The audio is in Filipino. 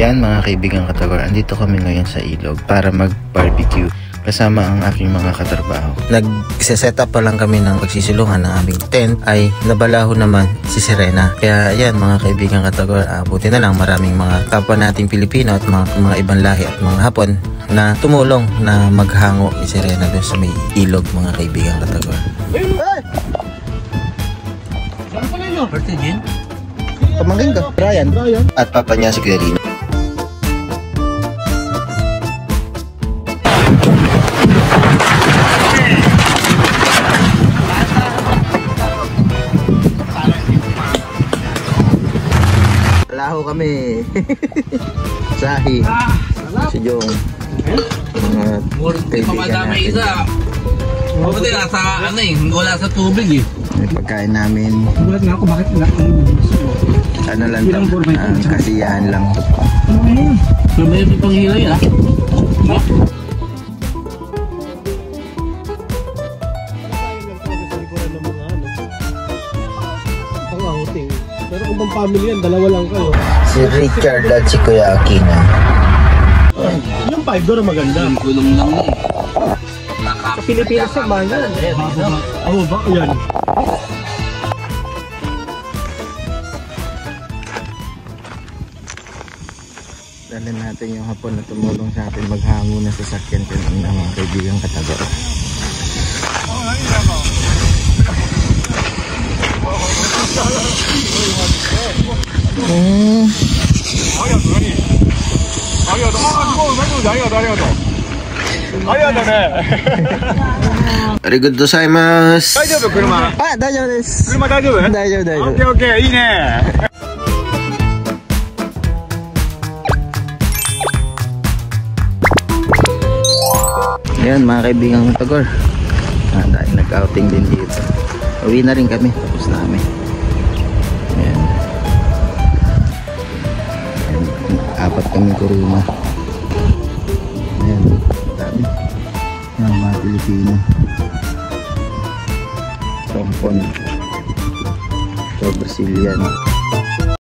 Yan mga kaibigan Katagor, andito kami ngayon sa ilog para mag-barbecue kasama ang aking mga katrabaho. Nag-set up pa lang kami ng pagsisilungan ng aming tent ay nabalaho naman si Serena. Kaya yan mga kaibigan Katagor, buti na lang maraming mga kapwa nating Pilipino at mga ibang lahi at mga Hapon na tumulong na maghango si Serena doon sa may ilog mga kaibigan Katagor. Saan pala nyo? Birthday din? Pamangkin ka, Brian. At papa niya si Clarino. Laho kami. Sahi. Si Jong. Mga kaibigan natin. Mabuti nasa ano eh, wala sa tubig eh. May pagkain namin. Gulat nga ako bakit wala akong Ano lang to, kasiyahan lang. So may panghilay ah. pang-outing. Pero kung pang family yan, dalawa lang kayo. Si Richard at si Kuya Aquino. Yung 5 doon maganda. Yung kulong lang eh. Sa Pilipinas naman yan. Oo ba? Yan. Dalhin natin yung Hapon na tumulong sa atin maghango na sa sakyan ko ng mga kaibigang Katagor. Arigatou gozaimasu. Daijoubu kuruma? Ah, daijoubu desu. Kuruma daijoubu? Daijoubu, daijoubu. Okay, okay, ii ne. Ayan mga kaibigang Katagor, dahil nag-outing din dito, uwi na rin kami, tapos namin. Ayan. Ayan, 4 kami kuruma. Ayan, dami yung mga Pilipino. Sompon, so Brazilian.